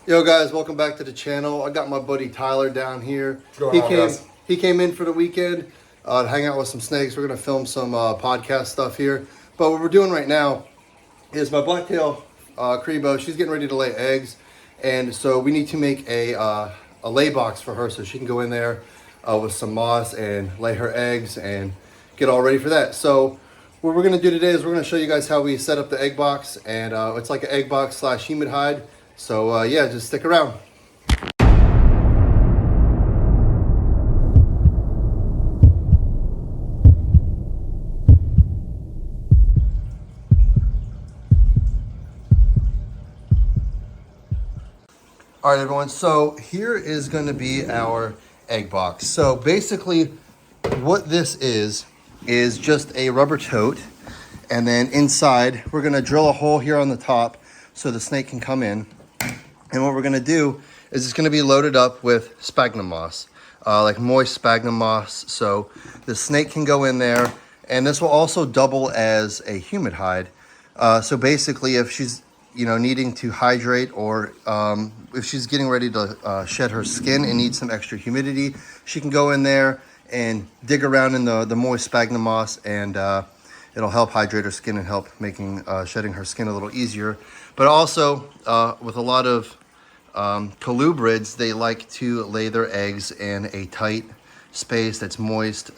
Yo guys, welcome back to the channel. I got my buddy Tyler down here. What's going on, guys? He came in for the weekend to hang out with some snakes. We're gonna film some podcast stuff here. But what we're doing right now is my blacktail Cribo. She's getting ready to lay eggs, and so we need to make a lay box for her so she can go in there with some moss and lay her eggs and get all ready for that. So what we're gonna do today is we're gonna show you guys how we set up the egg box, and it's like an egg box slash humid hide. So yeah, just stick around. All right, everyone. So here is going to be our egg box. So basically what this is just a rubber tote. And then inside, we're going to drill a hole here on the top so the snake can come in. And what we're going to do is it's going to be loaded up with sphagnum moss, like moist sphagnum moss. So the snake can go in there. And this will also double as a humid hide. So basically, if she's needing to hydrate, or if she's getting ready to shed her skin and needs some extra humidity, she can go in there and dig around in the moist sphagnum moss, and it'll help hydrate her skin and help making shedding her skin a little easier. But also, with a lot of colubrids, they like to lay their eggs in a tight space that's moist,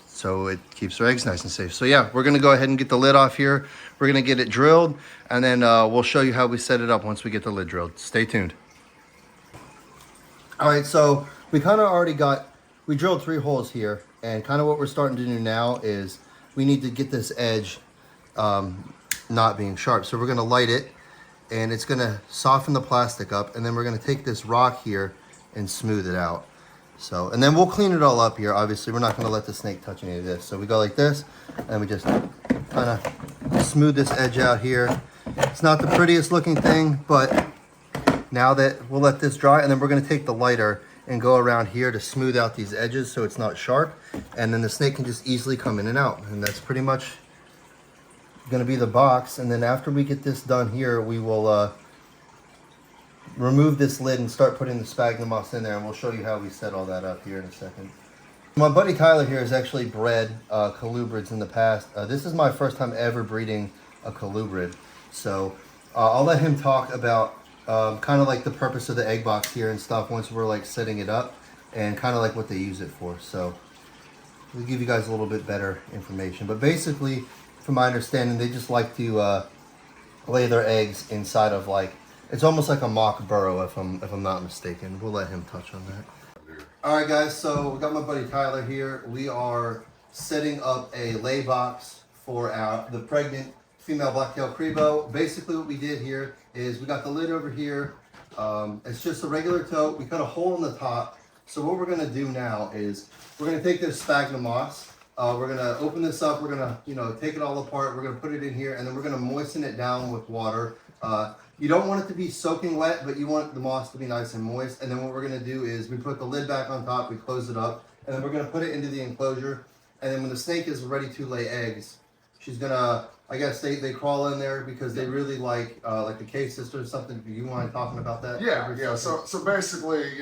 so it keeps their eggs nice and safe. So yeah, we're gonna go ahead and get the lid off here. We're gonna get it drilled, and then we'll show you how we set it up once we get the lid drilled. Stay tuned. All right, so we kind of already we drilled 3 holes here, and kind of what we're starting to do now is we need to get this edge not being sharp. So we're gonna light it, and it's gonna soften the plastic up, and then we're gonna take this rock here and smooth it out. So, and then we'll clean it all up here. Obviously, we're not gonna let the snake touch any of this. So we go like this, and we just kind of smooth this edge out here. It's not the prettiest looking thing, but now that we'll let this dry, and then we're gonna take the lighter and go around here to smooth out these edges so it's not sharp, and then the snake can just easily come in and out. And that's pretty much gonna be the box. And then after we get this done here, we will remove this lid and start putting the sphagnum moss in there, and we'll show you how we set all that up here in a second. My buddy Tyler here has actually bred colubrids in the past. This is my first time ever breeding a colubrid, so I'll let him talk about kind of like the purpose of the egg box here and stuff once we're like setting it up, and kind of like what they use it for. So we'll give you guys a little bit better information, but basically, from my understanding, they just like to lay their eggs inside of, like, it's almost like a mock burrow, if I'm not mistaken. We'll let him touch on that. All right, guys. So we got my buddy Tyler here. We are setting up a lay box for the pregnant female blacktail Cribo. Basically, what we did here is we got the lid over here. It's just a regular tote. We cut a hole in the top. So what we're gonna do now is we're gonna take this sphagnum moss. We're gonna open this up. We're gonna, take it all apart. We're gonna put it in here, and then we're gonna moisten it down with water. You don't want it to be soaking wet, but you want the moss to be nice and moist. And then what we're gonna do is we put the lid back on top, we close it up, and then we're gonna put it into the enclosure. And then when the snake is ready to lay eggs, she's gonna, I guess they crawl in there because they really like the cave sister or something. Do you mind talking about that? Yeah. So basically,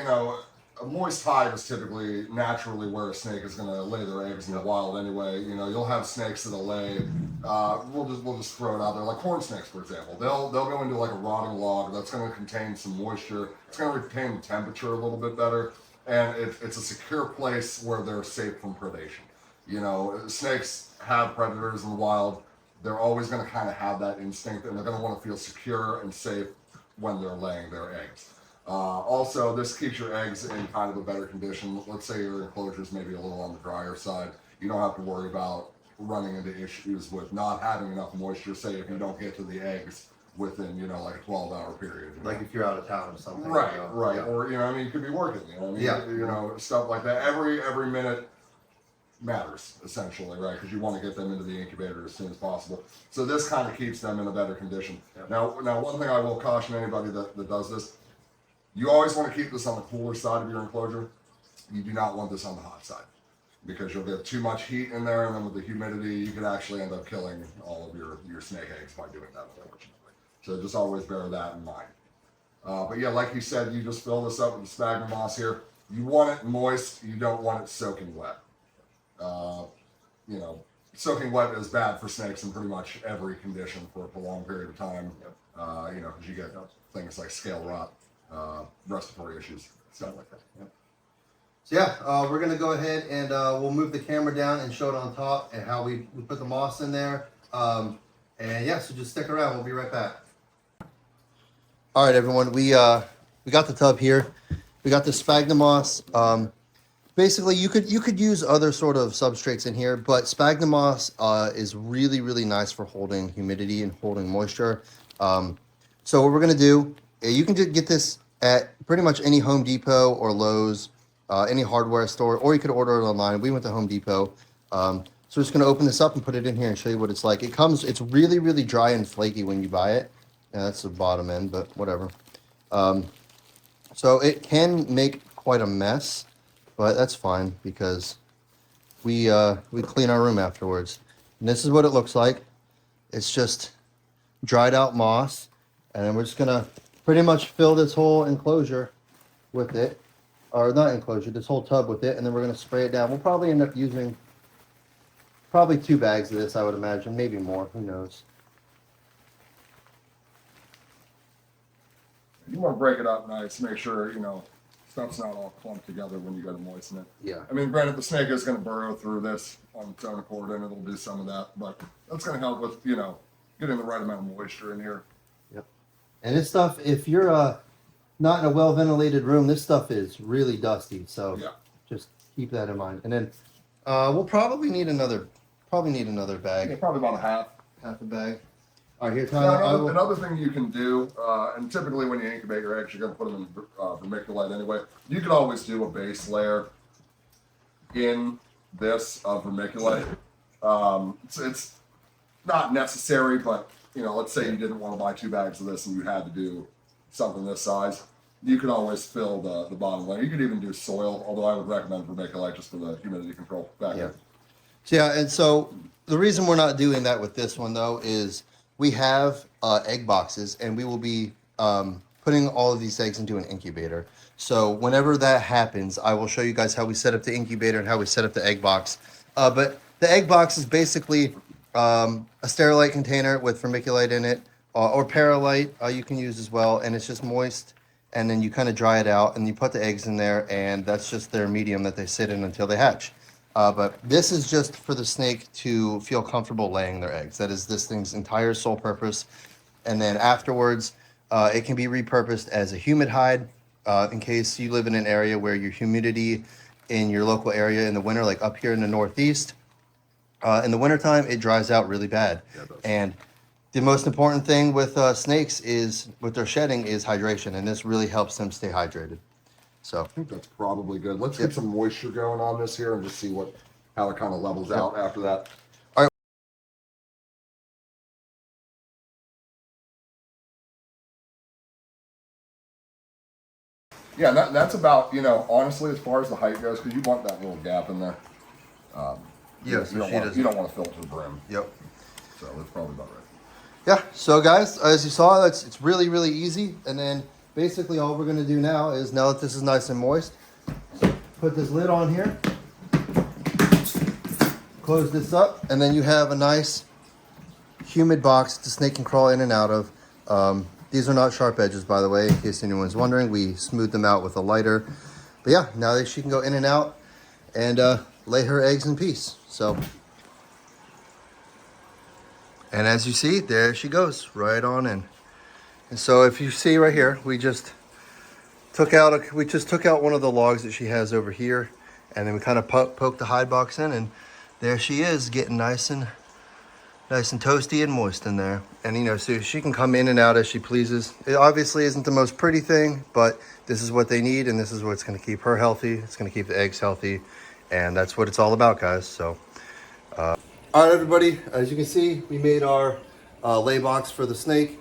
a moist hide is typically naturally where a snake is going to lay their eggs in the wild anyway. You'll have snakes that'll lay. We'll just throw it out there, like corn snakes, for example. They'll go into like a rotting log that's going to contain some moisture. It's going to retain the temperature a little bit better, and it's a secure place where they're safe from predation. Snakes have predators in the wild. They're always going to kind of have that instinct, and they're going to want to feel secure and safe when they're laying their eggs. Also, this keeps your eggs in kind of a better condition. Let's say your enclosure is maybe a little on the drier side. You don't have to worry about running into issues with not having enough moisture, say if you don't get to the eggs within, like a 12-hour period. Like if you're out of town or something. Right. Yeah. Or, you could be working, stuff like that. Every minute matters, essentially, right? Because you want to get them into the incubator as soon as possible. So this kind of keeps them in a better condition. Yep. Now, one thing I will caution anybody that does this, you always want to keep this on the cooler side of your enclosure. You do not want this on the hot side, because you'll get too much heat in there, and then with the humidity, you could actually end up killing all of your snake eggs by doing that, unfortunately. So just always bear that in mind. But yeah, like you said, you just fill this up with the sphagnum moss here. You want it moist. You don't want it soaking wet. You know, soaking wet is bad for snakes in pretty much every condition for a prolonged period of time. You know, because you get things like scale rot, respiratory issues, stuff like that. Yep. So yeah, we're gonna go ahead and we'll move the camera down and show it on top and how we put the moss in there. And yeah, so just stick around. We'll be right back. All right, everyone. We got the tub here. We got the sphagnum moss. Basically, you could use other sort of substrates in here, but sphagnum moss is really nice for holding humidity and holding moisture. So what we're gonna do, you can get this at pretty much any Home Depot or Lowe's, any hardware store, or you could order it online. We went to Home Depot. So we're just gonna open this up and put it in here and show you what it's like. It's really dry and flaky when you buy it. Yeah, that's the bottom end, but whatever. So it can make quite a mess, but that's fine because we clean our room afterwards. And this is what it looks like. It's just dried out moss, and then we're just gonna pretty much fill this whole enclosure with it, or not enclosure, this whole tub with it, and then we're gonna spray it down. We'll probably end up using probably 2 bags of this, I would imagine, maybe more. Who knows? You want to break it up nice, make sure, you know, stuff's not all clumped together when you go to moisten it. Yeah. I mean, granted, the snake is going to burrow through this on its own accord, and it'll do some of that, but that's going to help with, you know, getting the right amount of moisture in here. Yep. And this stuff, if you're not in a well-ventilated room, this stuff is really dusty, so Yeah. just keep that in mind. And then we'll probably need another bag. Yeah, probably about a half. Half a bag. All right, here, Tyler. Now, another thing you can do, and typically when you incubate your eggs, you're going to put them in vermiculite anyway. You can always do a base layer in this vermiculite. It's not necessary, but you know, let's say you didn't want to buy 2 bags of this and you had to do something this size. You could always fill the bottom layer. You could even do soil, although I would recommend vermiculite just for the humidity control factor. Yeah, and so the reason we're not doing that with this one though is we have egg boxes, and we will be putting all of these eggs into an incubator. So whenever that happens, I will show you guys how we set up the incubator and how we set up the egg box. But the egg box is basically a sterilite container with vermiculite in it, or perlite you can use as well, and it's just moist. And then you kind of dry it out, and you put the eggs in there, and that's just their medium that they sit in until they hatch. But this is just for the snake to feel comfortable laying their eggs. That is this thing's entire sole purpose. And then afterwards, it can be repurposed as a humid hide in case you live in an area where your humidity in your local area in the winter, like up here in the Northeast, in the wintertime, it dries out really bad. Yeah, and the most important thing with snakes is, with their shedding, is hydration. And this really helps them stay hydrated. So I think that's probably good. Let's get some moisture going on this here and just see how it kind of levels out after that. All right. Yeah, that's about, you know, honestly, as far as the height goes, because you want that little gap in there. You don't want to fill it to the brim. Yep. So that's probably about right. Yeah. So guys, as you saw, it's really easy. And then basically all we're going to do now that this is nice and moist, put this lid on here, close this up, and then you have a nice humid box the snake can crawl in and out of. These are not sharp edges, by the way, in case anyone's wondering. We smooth them out with a lighter. But yeah, now that she can go in and out and lay her eggs in peace. So, and as you see, there she goes, right on in. And so if you see right here, we just took out one of the logs that she has over here, and then we kind of poked the hide box in, and there she is, getting nice and toasty and moist in there. And you know, so she can come in and out as she pleases. It obviously isn't the most pretty thing, but this is what they need, and this is what's going to keep her healthy. It's going to keep the eggs healthy, and that's what it's all about, guys. So, all right, everybody. As you can see, we made our lay box for the snake.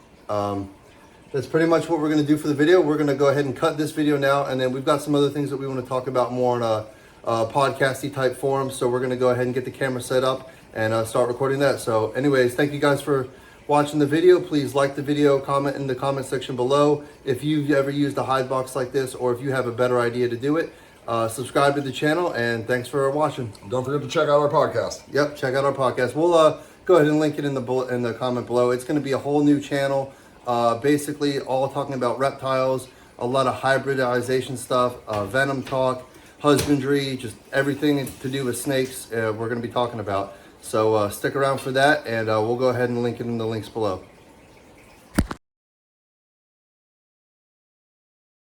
That's pretty much what we're going to do for the video. We're going to go ahead and cut this video now, and then we've got some other things that we want to talk about more on a podcasty type forum. So we're going to go ahead and get the camera set up and start recording that. So anyways, thank you guys for watching the video, please like the video, comment in the comment section below if you've ever used a hide box like this, or if you have a better idea to do it. Subscribe to the channel, and thanks for watching. Don't forget to check out our podcast. Yep, check out our podcast. We'll go ahead and link it in the comment below. It's going to be a whole new channel, basically all talking about reptiles, a lot of hybridization stuff, venom talk, husbandry, just everything to do with snakes we're going to be talking about. So stick around for that, and we'll go ahead and link it in the links below.